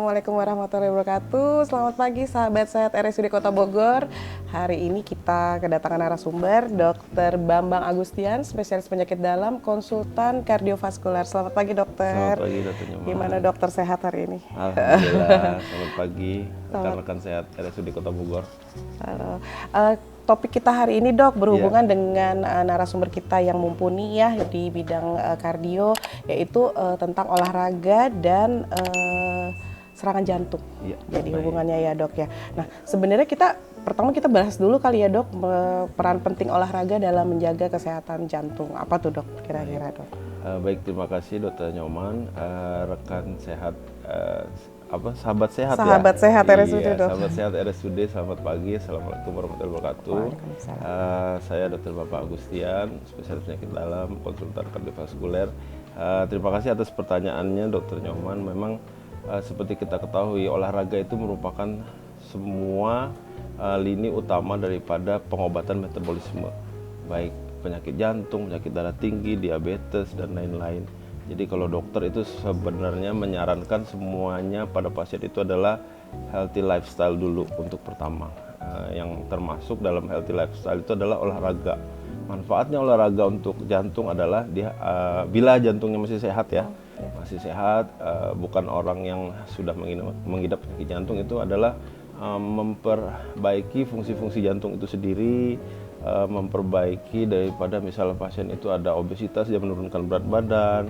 Assalamualaikum warahmatullahi wabarakatuh. Selamat pagi sahabat sehat RSUD Kota Bogor. Hari ini kita kedatangan narasumber Dr. Bambang Agustian, spesialis penyakit dalam, konsultan kardiovaskular. Selamat pagi dokter. Selamat pagi Dr. Nyoman. Gimana dokter, sehat hari ini? Alhamdulillah, selamat pagi rekan-rekan sehat RSUD Kota Bogor. Topik kita hari ini dok berhubungan dengan narasumber kita yang mumpuni ya di bidang kardio, yaitu tentang olahraga dan serangan jantung. Ya, Jadi baik. hubungannya ya dok ya. Nah sebenarnya pertama kita bahas dulu kali ya dok, peran penting olahraga dalam menjaga kesehatan jantung. Apa tuh dok kira-kira dok? Baik, terima kasih Dr. Nyoman, rekan sehat, sahabat sehat ya. Sahabat sehat RSUD Iya, dok. sahabat sehat RSUD, selamat pagi, assalamualaikum warahmatullahi wabarakatuh. Waalaikumsalam. Saya Dr. Bapak Agustian, spesialis penyakit dalam, konsultan kardiovaskuler. Terima kasih atas pertanyaannya Dr. Nyoman. Memang seperti kita ketahui, olahraga itu merupakan semua lini utama daripada pengobatan metabolisme, baik penyakit jantung, penyakit darah tinggi, diabetes, dan lain-lain. Jadi kalau dokter itu sebenarnya menyarankan semuanya pada pasien itu adalah healthy lifestyle dulu untuk pertama. Yang termasuk dalam healthy lifestyle itu adalah olahraga. Manfaatnya olahraga untuk jantung adalah bila jantungnya masih sehat ya, masih sehat, bukan orang yang sudah mengidap penyakit jantung, itu adalah memperbaiki fungsi-fungsi jantung itu sendiri, memperbaiki daripada misalnya pasien itu ada obesitas, dia menurunkan berat badan,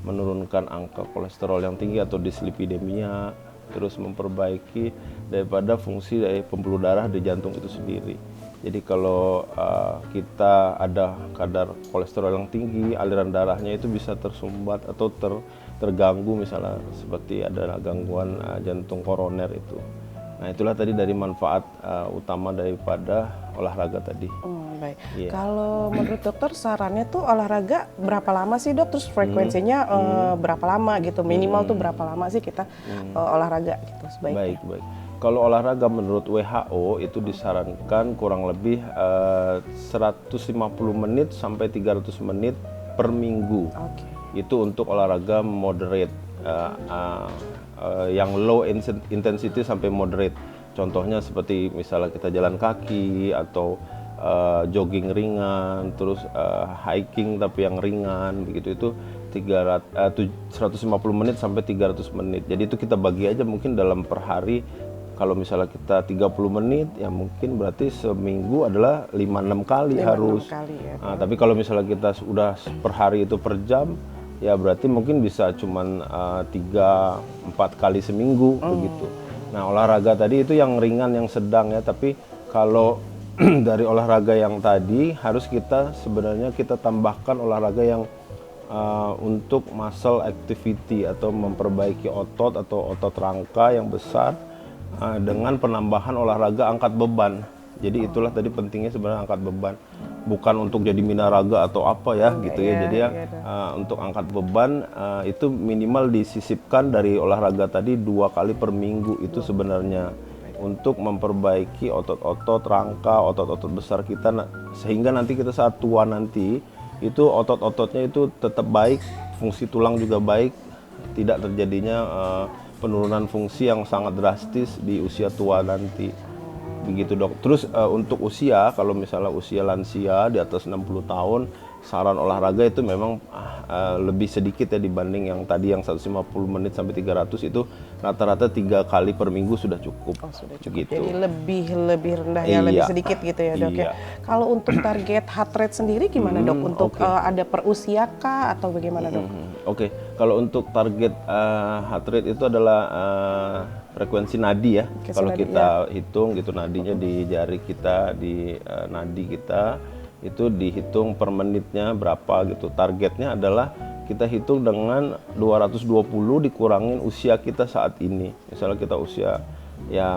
menurunkan angka kolesterol yang tinggi atau dislipidemia, terus memperbaiki daripada fungsi dari pembuluh darah di jantung itu sendiri. Jadi kalau kita ada kadar kolesterol yang tinggi, aliran darahnya itu bisa tersumbat atau terganggu, misalnya seperti ada gangguan jantung koroner itu. Nah itulah tadi dari manfaat utama daripada olahraga tadi. Baik. Iya. Kalau menurut dokter sarannya tuh olahraga berapa lama sih dok? Terus frekuensinya berapa lama gitu? Minimal tuh berapa lama sih kita olahraga gitu sebaiknya? Baik. Kalau olahraga menurut WHO itu disarankan kurang lebih 150 menit sampai 300 menit per minggu. Itu untuk olahraga moderate, yang low intensity sampai moderate. Contohnya seperti misalnya kita jalan kaki atau jogging ringan, terus hiking tapi yang ringan begitu, itu 150 menit sampai 300 menit. Jadi itu kita bagi aja mungkin dalam per hari. Kalau misalnya kita 30 menit ya mungkin berarti seminggu adalah 5-6 kali harus. Ya. Nah, tapi kalau misalnya kita sudah per hari itu per jam, ya berarti mungkin bisa cuman 3-4 kali seminggu begitu. Nah olahraga tadi itu yang ringan, yang sedang ya. Tapi kalau dari olahraga yang tadi harus sebenarnya kita tambahkan olahraga yang untuk muscle activity atau memperbaiki otot atau otot rangka yang besar, dengan penambahan olahraga angkat beban. Jadi itulah tadi pentingnya sebenarnya angkat beban, bukan untuk jadi minaraga atau apa ya gitu ya. Jadi untuk angkat beban itu minimal disisipkan dari olahraga tadi 2 kali per minggu itu sebenarnya untuk memperbaiki otot-otot rangka, otot-otot besar kita, sehingga nanti kita saat tua nanti itu otot-ototnya itu tetap baik, fungsi tulang juga baik, tidak terjadinya penurunan fungsi yang sangat drastis di usia tua nanti. Begitu dok. Terus untuk usia, kalau misalnya usia lansia di atas 60 tahun, saran olahraga itu memang lebih sedikit ya dibanding yang tadi yang 150 menit sampai 300, itu rata-rata 3 kali per minggu sudah cukup. Sudah cukup. Gitu. Jadi lebih rendah ya, lebih sedikit gitu ya dok ya. Kalau untuk target heart rate sendiri gimana dok? Untuk ada per usia kah atau bagaimana dok? Oke. Kalau untuk target heart rate itu adalah frekuensi nadi ya. Kalau kita hitung gitu nadinya di jari kita, di nadi kita itu dihitung per menitnya berapa gitu. Targetnya adalah kita hitung dengan 220 dikurangin usia kita saat ini. Misalnya kita usia ya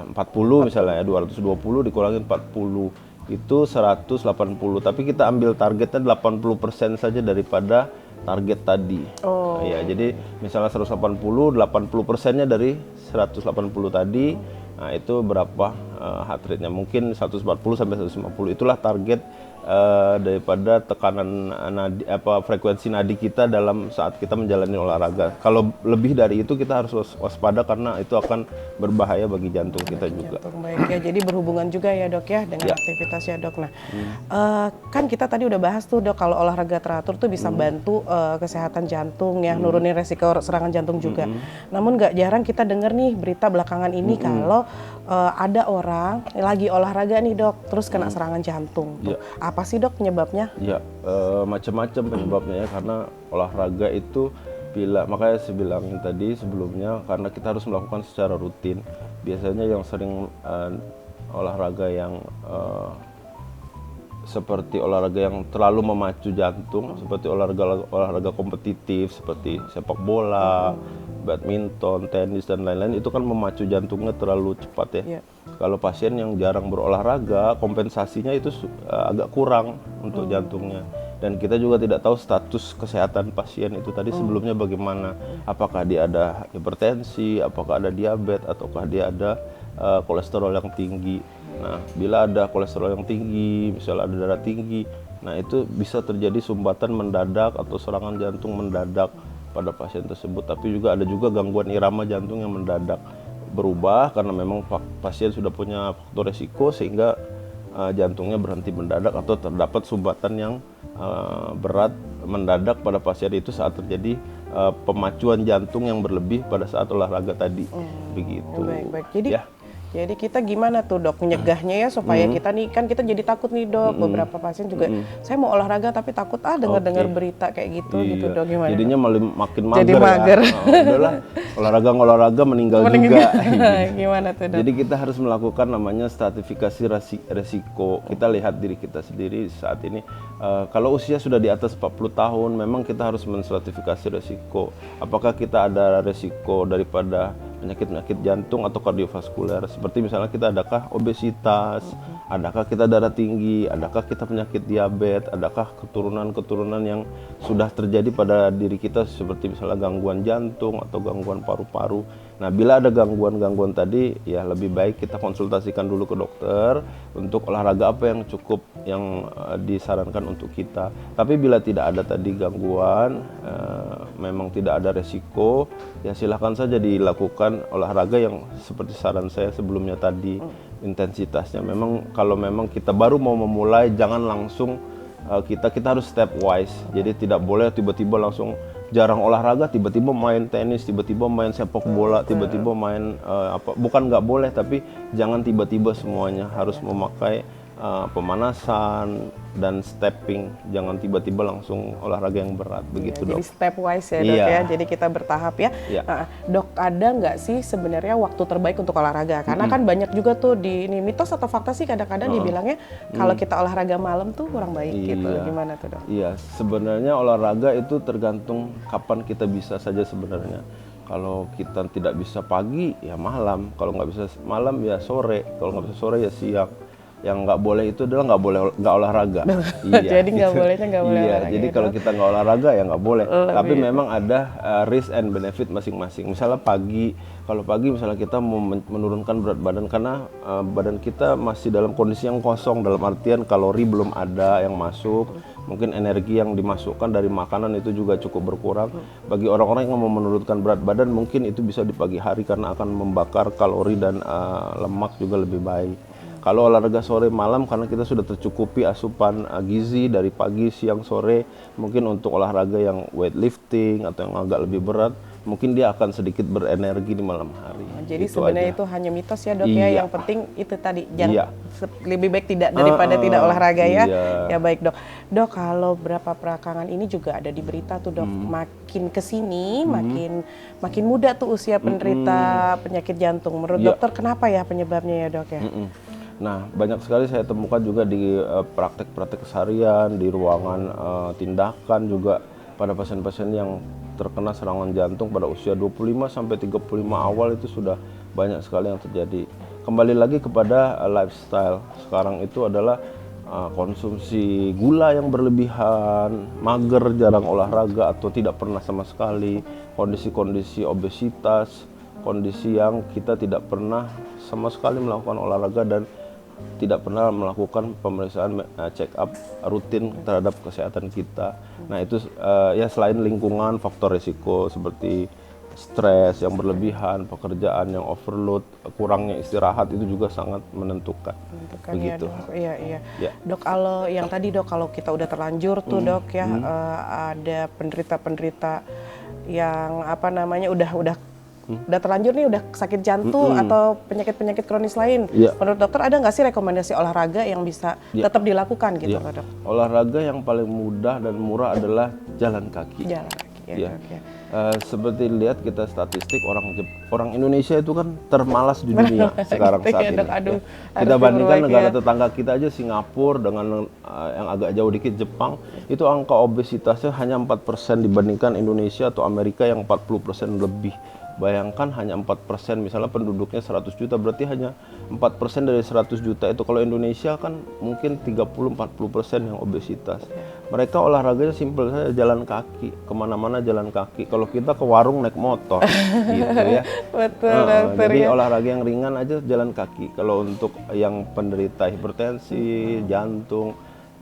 40 misalnya ya, 220 dikurangin 40 itu 180. Tapi kita ambil targetnya 80% saja daripada target tadi. Ya, jadi misalnya 180, 80%-nya dari 180 tadi. Nah, itu berapa heart rate-nya. Mungkin 140 sampai 150 itulah target daripada tekanan frekuensi nadi kita dalam saat kita menjalani olahraga. Kalau lebih dari itu kita harus waspada karena itu akan berbahaya bagi jantung kita juga. Jantung, baik ya. Jadi berhubungan juga ya dok ya dengan aktivitas ya dok. Nah, kan kita tadi udah bahas tuh dok kalau olahraga teratur tuh bisa bantu kesehatan jantung ya, nurunin resiko serangan jantung juga. Namun nggak jarang kita dengar nih berita belakangan ini kalau ada orang lagi olahraga nih dok, terus kena serangan jantung. Tuh. Apa sih dok penyebabnya? Ya, macam-macam penyebabnya ya, karena olahraga itu makanya saya bilang tadi sebelumnya, karena kita harus melakukan secara rutin. Biasanya yang sering olahraga yang seperti olahraga yang terlalu memacu jantung, seperti olahraga kompetitif seperti sepak bola, badminton, tenis dan lain-lain, itu kan memacu jantungnya terlalu cepat ya. Kalau pasien yang jarang berolahraga, kompensasinya itu agak kurang untuk jantungnya. Dan kita juga tidak tahu status kesehatan pasien itu tadi sebelumnya bagaimana. Apakah dia ada hipertensi, apakah ada diabetes, ataukah dia ada kolesterol yang tinggi. Nah, bila ada kolesterol yang tinggi, misalnya ada darah tinggi, nah itu bisa terjadi sumbatan mendadak atau serangan jantung mendadak pada pasien tersebut. Tapi juga ada gangguan irama jantung yang mendadak berubah karena memang pasien sudah punya faktor resiko sehingga jantungnya berhenti mendadak atau terdapat sumbatan yang berat mendadak pada pasien itu saat terjadi pemacuan jantung yang berlebih pada saat olahraga tadi. Begitu. Baik. Jadi kita gimana tuh dok menyegahnya ya supaya kita nih, kan kita jadi takut nih dok, beberapa pasien juga saya mau olahraga tapi takut dengar berita kayak gitu gitu dok, gimana? Jadinya makin mager. Jadi mager. Ya. Udahlah, olahraga meninggal juga. Gimana tuh dok? Jadi kita harus melakukan namanya stratifikasi resiko. Kita lihat diri kita sendiri saat ini. Kalau usia sudah di atas 40 tahun, memang kita harus menstratifikasi resiko. Apakah kita ada resiko daripada penyakit-penyakit jantung atau kardiovaskuler, seperti misalnya kita adakah obesitas, adakah kita darah tinggi, adakah kita penyakit diabetes, adakah keturunan-keturunan yang sudah terjadi pada diri kita seperti misalnya gangguan jantung atau gangguan paru-paru. Nah, bila ada gangguan-gangguan tadi, ya lebih baik kita konsultasikan dulu ke dokter untuk olahraga apa yang cukup, yang disarankan untuk kita. Tapi bila tidak ada tadi gangguan, memang tidak ada resiko, ya silahkan saja dilakukan olahraga yang seperti saran saya sebelumnya tadi, intensitasnya. Memang kalau memang kita baru mau memulai, jangan langsung kita harus stepwise. Jadi tidak boleh tiba-tiba langsung jarang olahraga, tiba-tiba main tenis, tiba-tiba main sepak bola, tiba-tiba main bukan nggak boleh, tapi jangan tiba-tiba semuanya, harus memakai pemanasan dan stepping, jangan tiba-tiba langsung olahraga yang berat, begitu dok. Jadi stepwise ya dok ya, jadi kita bertahap ya. Dok, ada nggak sih sebenarnya waktu terbaik untuk olahraga? Karena kan banyak juga tuh ini mitos atau fakta sih kadang-kadang dibilangnya kalau kita olahraga malam tuh kurang baik gitu, gimana tuh dok? Iya, sebenarnya olahraga itu tergantung kapan kita bisa saja sebenarnya. Kalau kita tidak bisa pagi ya malam, kalau nggak bisa malam ya sore, kalau nggak bisa sore ya siang. Yang nggak boleh itu adalah nggak olahraga. Jadi nggak bolehnya nggak boleh olahraga. Jadi kalau kita nggak olahraga ya nggak boleh. Tapi memang ada risk and benefit masing-masing. Misalnya kalau pagi misalnya kita mau menurunkan berat badan karena badan kita masih dalam kondisi yang kosong, dalam artian kalori belum ada yang masuk. Mungkin energi yang dimasukkan dari makanan itu juga cukup berkurang. Bagi orang-orang yang mau menurunkan berat badan, mungkin itu bisa di pagi hari karena akan membakar kalori dan lemak juga lebih baik. Kalau olahraga sore malam karena kita sudah tercukupi asupan gizi dari pagi, siang, sore, mungkin untuk olahraga yang weightlifting atau yang agak lebih berat, mungkin dia akan sedikit berenergi di malam hari. Jadi sebenarnya itu hanya mitos ya dok ya, yang penting itu tadi jangan lebih baik tidak daripada tidak olahraga ya. Ya baik dok. Dok, kalau berapa belakangan ini juga ada di berita tuh dok, makin kesini makin muda tuh usia penderita penyakit jantung. Menurut dokter kenapa ya penyebabnya ya dok ya? Nah, banyak sekali saya temukan juga di praktek-praktek keseharian, di ruangan tindakan juga pada pasien-pasien yang terkena serangan jantung pada usia 25 sampai 35 awal itu sudah banyak sekali yang terjadi. Kembali lagi kepada lifestyle. Sekarang itu adalah konsumsi gula yang berlebihan, mager, jarang olahraga atau tidak pernah sama sekali, kondisi-kondisi obesitas, kondisi yang kita tidak pernah sama sekali melakukan olahraga dan tidak pernah melakukan pemeriksaan check up rutin terhadap kesehatan kita. Nah itu ya selain lingkungan, faktor risiko seperti stres yang berlebihan, pekerjaan yang overload, kurangnya istirahat itu juga sangat menentukan. Begitu. Ya, dok. Iya. Ya. Dok, kalau yang tadi dok, kalau kita udah terlanjur tuh dok ya, ada penderita-penderita yang apa namanya udah terlanjur nih, udah sakit jantung atau penyakit-penyakit kronis lain. Ya. Menurut dokter ada nggak sih rekomendasi olahraga yang bisa tetap dilakukan gitu Ya. dok? Olahraga yang paling mudah dan murah adalah jalan kaki. Jalan kaki ya, Ya. dok ya. Seperti lihat kita statistik orang Indonesia itu kan termalas di dunia sekarang saat Ya, ini. dok, aduh, Kita harus bandingkan diperbaiki negara ya. tetangga kita aja, Singapura dengan yang agak jauh dikit Jepang, itu angka obesitasnya hanya 4% dibandingkan Indonesia atau Amerika yang 40% lebih. Bayangkan hanya 4%, misalnya penduduknya 100 juta, berarti hanya 4% dari 100 juta itu. Kalau Indonesia kan mungkin 30-40% yang obesitas. Mereka olahraganya simpel saja, jalan kaki, kemana-mana jalan kaki. Kalau kita ke warung naik motor, gitu ya. Betul, dokter Jadi ya. olahraga yang ringan aja jalan kaki. Kalau untuk yang penderita hipertensi, jantung,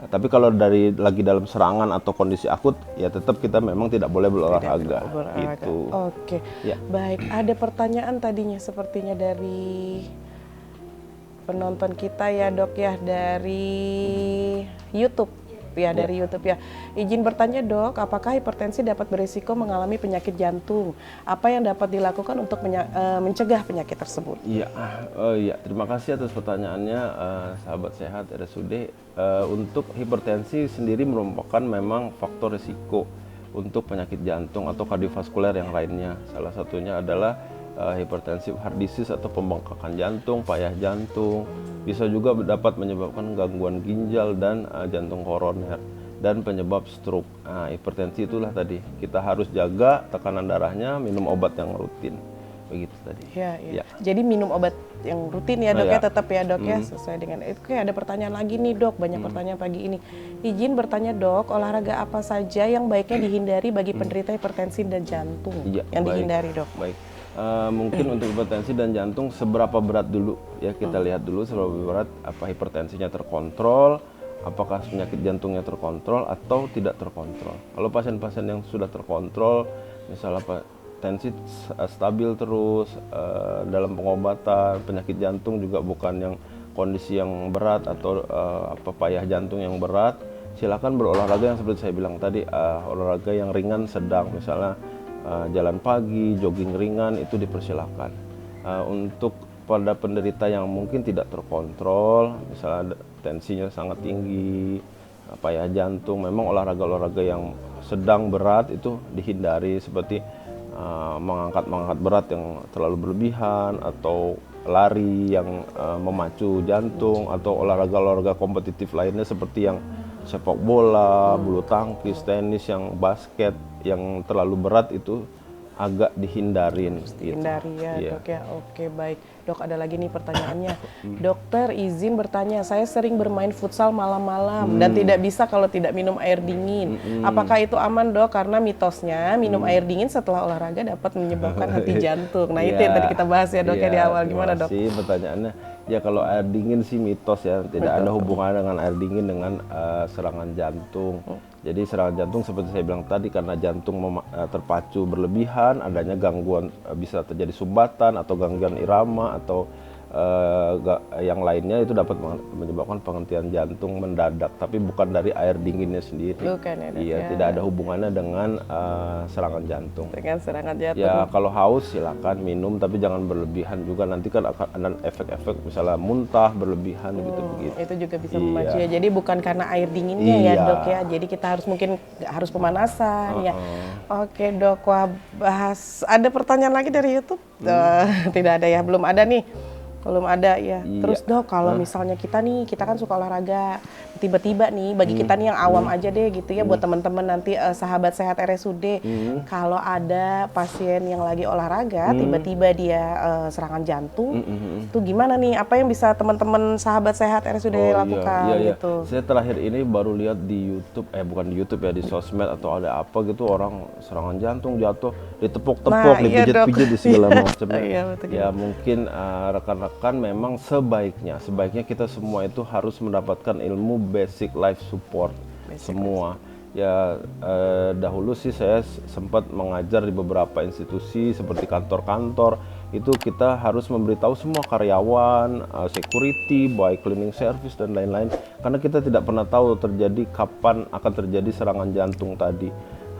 tapi kalau lagi dalam serangan atau kondisi akut, ya tetap kita memang tidak boleh berolahraga. Gitu. Oke, Ya. baik. Ada pertanyaan tadinya sepertinya dari penonton kita ya dok ya, dari YouTube. Ya, dari YouTube ya. Izin bertanya dok, apakah hipertensi dapat berisiko mengalami penyakit jantung? Apa yang dapat dilakukan untuk mencegah penyakit tersebut? Iya, iya. Terima kasih atas pertanyaannya, sahabat sehat RSUD. Untuk hipertensi sendiri merupakan memang faktor risiko untuk penyakit jantung atau kardiovaskuler yang lainnya. Salah satunya adalah hipertensi heart disease atau pembengkakan jantung, payah jantung. Bisa juga dapat menyebabkan gangguan ginjal dan jantung koroner dan penyebab stroke. Hipertensi itulah tadi. Kita harus jaga tekanan darahnya, minum obat yang rutin. Begitu tadi. Ya, ya. Ya. Jadi minum obat yang rutin ya dok Ya. ya, tetap ya dok ya, sesuai dengan itu. Oke, ada pertanyaan lagi nih dok, banyak pertanyaan pagi ini. Izin bertanya dok, olahraga apa saja yang baiknya dihindari bagi penderita hipertensi dan jantung? Iya, Yang baik. dihindari dok. Baik. Mungkin untuk hipertensi dan jantung seberapa berat dulu ya, kita lihat dulu seberapa berat, apa hipertensinya terkontrol, apakah penyakit jantungnya terkontrol atau tidak terkontrol. Kalau pasien-pasien yang sudah terkontrol, misalnya tensi stabil terus dalam pengobatan, penyakit jantung juga bukan yang kondisi yang berat atau payah jantung yang berat, silakan berolahraga yang seperti saya bilang tadi, olahraga yang ringan sedang, misalnya jalan pagi, jogging ringan itu dipersilakan. Untuk pada penderita yang mungkin tidak terkontrol, misalnya tensinya sangat tinggi, payah jantung, memang olahraga-olahraga yang sedang berat itu dihindari, seperti mengangkat berat yang terlalu berlebihan atau lari yang memacu jantung, atau olahraga-olahraga kompetitif lainnya seperti yang sepak bola, bulu tangkis, tenis, yang basket yang terlalu berat itu agak dihindarin. Hindari ya Iya. dok ya. Oke, baik dok, ada lagi nih pertanyaannya. Dokter izin bertanya, saya sering bermain futsal malam-malam dan tidak bisa kalau tidak minum air dingin. Apakah itu aman dok? Karena mitosnya minum air dingin setelah olahraga dapat menyebabkan henti jantung. Nah itu yang tadi kita bahas ya dok ya di awal. Gimana dok? Terima kasih pertanyaannya. Ya kalau air dingin sih mitos ya, tidak ada hubungannya dengan air dingin dengan serangan jantung. Jadi serangan jantung seperti saya bilang tadi, karena jantung terpacu berlebihan, adanya gangguan, bisa terjadi sumbatan atau gangguan irama atau yang lainnya, itu dapat menyebabkan penghentian jantung mendadak, tapi bukan dari air dinginnya sendiri. Bukan ya dok Iya, ya. tidak ada hubungannya dengan serangan jantung. Dengan serangan jantung. Ya kalau haus silakan minum, tapi jangan berlebihan juga, nanti kan akan ada efek-efek misalnya muntah berlebihan gitu begitu. Itu juga bisa Iya. memacu ya. Jadi bukan karena air dinginnya ya Iya. dok ya. Jadi kita harus mungkin harus pemanasan ya. Oke dok, wah bahas. Ada pertanyaan lagi dari YouTube? Tidak ada ya, belum ada nih. Belum ada ya. Iya. Terus dok, kalau misalnya kita kan suka olahraga, tiba-tiba nih bagi kita nih yang awam aja deh gitu ya, buat teman-teman nanti sahabat sehat RSUD, kalau ada pasien yang lagi olahraga tiba-tiba dia serangan jantung, tuh gimana nih? Apa yang bisa teman-teman sahabat sehat RSUD lakukan gitu? Saya terakhir ini baru lihat di YouTube, bukan di YouTube ya, di sosmed atau ada apa gitu, orang serangan jantung jatuh, ditepuk-tepuk, dipijit-pijit di segala macam. Ya mungkin rekan-rekan memang sebaiknya kita semua itu harus mendapatkan ilmu basic life support semua. Ya dahulu sih saya sempat mengajar di beberapa institusi seperti kantor-kantor, itu kita harus memberitahu semua karyawan, security, baik cleaning service dan lain-lain, karena kita tidak pernah tahu kapan akan terjadi serangan jantung tadi.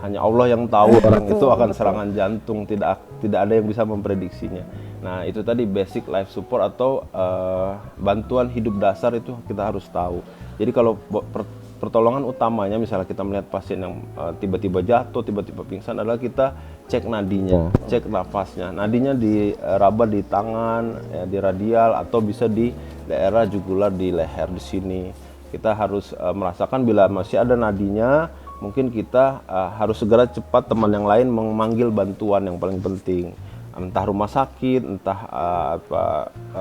Hanya Allah yang tahu orang itu akan serangan jantung, tidak ada yang bisa memprediksinya. Nah itu tadi basic life support atau bantuan hidup dasar itu kita harus tahu. Jadi kalau pertolongan utamanya misalnya kita melihat pasien yang tiba-tiba jatuh, tiba-tiba pingsan, adalah kita cek nadinya, cek nafasnya. Nadinya diraba di tangan, ya, di radial, atau bisa di daerah jugular di leher di sini. Kita harus merasakan bila masih ada nadinya, mungkin kita harus segera cepat teman yang lain memanggil bantuan yang paling penting. Entah rumah sakit, entah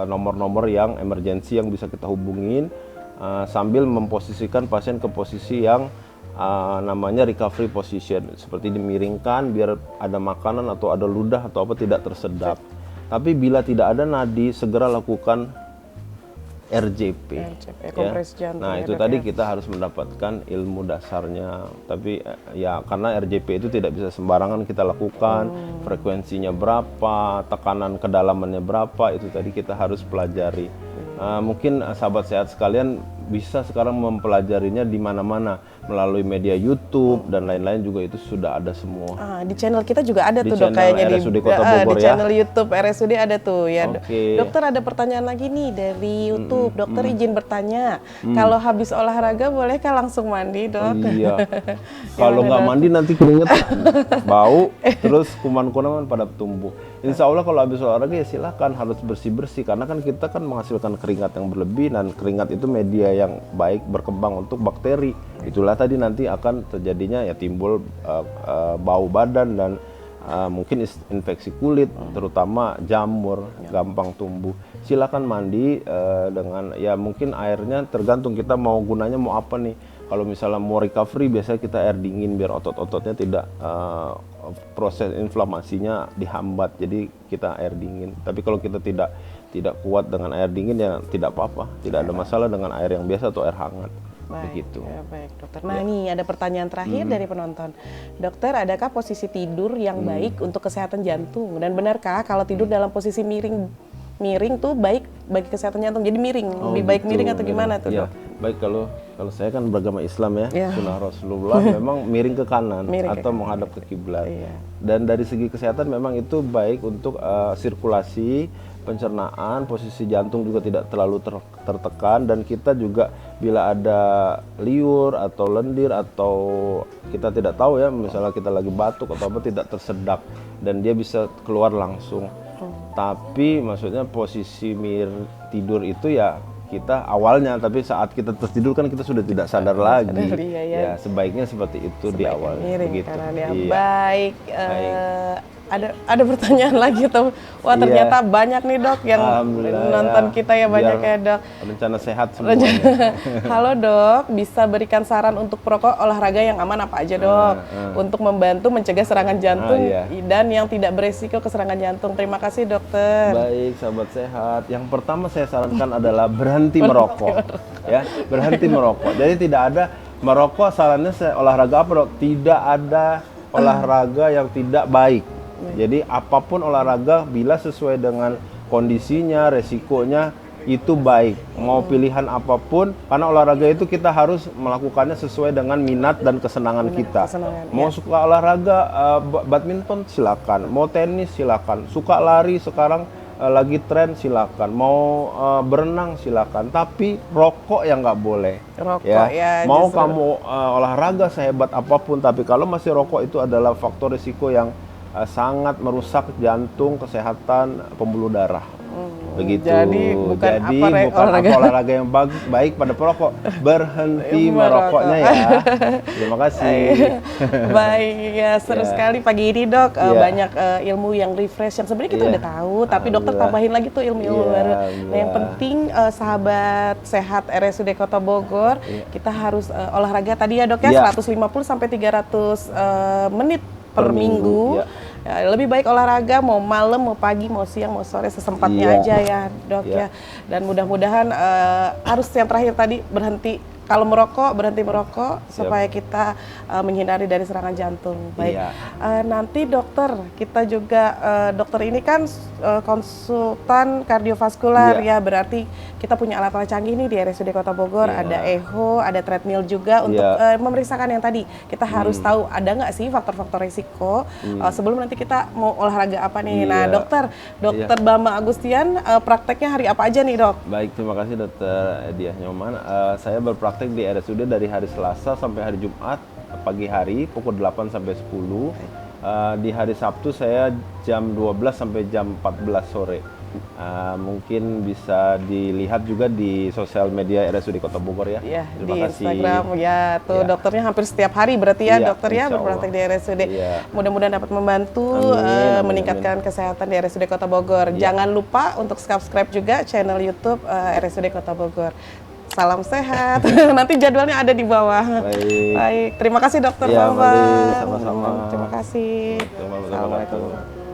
nomor-nomor yang emergensi yang bisa kita hubungin, sambil memposisikan pasien ke posisi yang namanya recovery position, seperti dimiringkan biar ada makanan atau ada ludah atau apa tidak tersedap. Tapi bila tidak ada nadi, segera lakukan RJP, kompresi jantung. Nah itu tadi kita harus mendapatkan ilmu dasarnya. Tapi ya karena RJP itu tidak bisa sembarangan kita lakukan, frekuensinya berapa, tekanan kedalamannya berapa, itu tadi kita harus pelajari. Mungkin sahabat sehat sekalian bisa sekarang mempelajarinya di mana-mana melalui media YouTube dan lain-lain, juga itu sudah ada semua. Di channel kita juga ada tuh dok, kayaknya RSUD Kota Bogor, di channel YouTube RSUD ada tuh ya. Okay. Dokter ada pertanyaan lagi nih dari YouTube. Dokter izin bertanya, kalau habis olahraga bolehkah langsung mandi dok? Iya. Kalau nggak mandi nanti keringet bau, terus kuman-kuman pada tumbuh. Insya Allah kalau habis olahraga ya silakan, harus bersih-bersih, karena kan kita kan menghasilkan keringat yang berlebih, dan keringat itu media yang baik berkembang untuk bakteri. Itulah tadi nanti akan terjadinya ya timbul bau badan dan mungkin infeksi kulit, terutama jamur, gampang tumbuh. Silakan mandi dengan ya mungkin airnya tergantung kita mau gunanya mau apa nih. Kalau misalnya mau recovery, biasanya kita air dingin biar otot-ototnya tidak proses inflamasinya dihambat, jadi kita air dingin. Tapi kalau kita tidak kuat dengan air dingin ya tidak apa-apa, tidak ada masalah dengan air yang biasa atau air hangat. Begitu. Baik dokter. Nah ini ada pertanyaan terakhir dari penonton. Dokter, adakah posisi tidur yang baik untuk kesehatan jantung? Dan benarkah kalau tidur dalam posisi miring tuh baik bagi kesehatan jantung? Jadi miring, lebih baik miring atau gimana tuh dok? Baik, kalau saya kan beragama Islam ya, sunnah Rasulullah memang miring ke kanan atau menghadap ke kiblat. Dan dari segi kesehatan memang itu baik untuk sirkulasi, pencernaan, posisi jantung juga tidak terlalu tertekan, dan kita juga bila ada liur atau lendir atau kita tidak tahu ya, misalnya kita lagi batuk atau apa, tidak tersedak dan dia bisa keluar langsung. Tapi maksudnya posisi tidur itu ya kita awalnya, tapi saat kita tertidur kan kita sudah tidak sadar lagi. Ya sebaiknya seperti itu di awal. Begitu. Baik. Ada pertanyaan lagi tuh. Wah ternyata banyak nih dok yang nonton kita ya, banyak ya dok. Rencana sehat semuanya. Halo dok, bisa berikan saran untuk perokok olahraga yang aman apa aja dok? Untuk membantu mencegah serangan jantung dan yang tidak beresiko ke serangan jantung. Terima kasih dokter. Baik sahabat sehat, yang pertama saya sarankan adalah berhenti merokok. Ya, berhenti merokok. Jadi tidak ada merokok, sarannya olahraga apa dok? Tidak ada olahraga yang tidak baik. Jadi apapun olahraga bila sesuai dengan kondisinya, resikonya itu baik. Mau pilihan apapun, karena olahraga itu kita harus melakukannya sesuai dengan minat dan kesenangan kita. Mau suka olahraga badminton silakan, mau tenis silakan, suka lari sekarang lagi tren silakan, mau berenang silakan, tapi rokok yang nggak boleh. Mau kamu olahraga sehebat apapun, tapi kalau masih rokok, itu adalah faktor risiko yang sangat merusak jantung, kesehatan pembuluh darah. Begitu. Jadi bukan olahraga. olahraga yang baik pada perokok, berhenti merokoknya ya. Terima kasih. Baik, ya seru sekali pagi ini dok. Banyak ilmu yang refresh yang sebenarnya kita udah tahu, tapi dokter tambahin lagi tuh ilmu-ilmu baru. Nah yang penting sahabat sehat RSUD Kota Bogor, kita harus olahraga tadi ya dok ya, 150 sampai 300 menit per minggu. Ya, lebih baik olahraga mau malam, mau pagi, mau siang, mau sore, sesempatnya aja ya dok ya. Dan mudah-mudahan harus yang terakhir tadi berhenti. Kalau merokok, berhenti merokok supaya kita menghindari dari serangan jantung. Baik, nanti dokter, kita juga dokter ini kan konsultan kardiovaskular ya, berarti kita punya alat-alat canggih nih di RSUD Kota Bogor, ada echo, ada treadmill juga untuk memeriksakan yang tadi. Kita harus tahu ada nggak sih faktor-faktor risiko sebelum nanti kita mau olahraga apa nih. Nah dokter Bambang Agustian, prakteknya hari apa aja nih dok? Baik, terima kasih dokter Diah Nyoman. Saya berpraktek di RSUD dari hari Selasa sampai hari Jumat pagi hari pukul 8 sampai 10. Di hari Sabtu saya jam 12 sampai jam 14 sore. Mungkin bisa dilihat juga di sosial media RSUD Kota Bogor ya. Terima kasih. Instagram ya, tuh dokternya hampir setiap hari berarti ya dokter ya berpraktek di RSUD. Mudah-mudahan dapat membantu meningkatkan kesehatan di RSUD Kota Bogor. Jangan lupa untuk subscribe juga channel YouTube RSUD Kota Bogor. Salam sehat. Nanti jadwalnya ada di bawah. Baik. Terima kasih dokter Bambang. Sama-sama. Terima kasih. Assalamualaikum.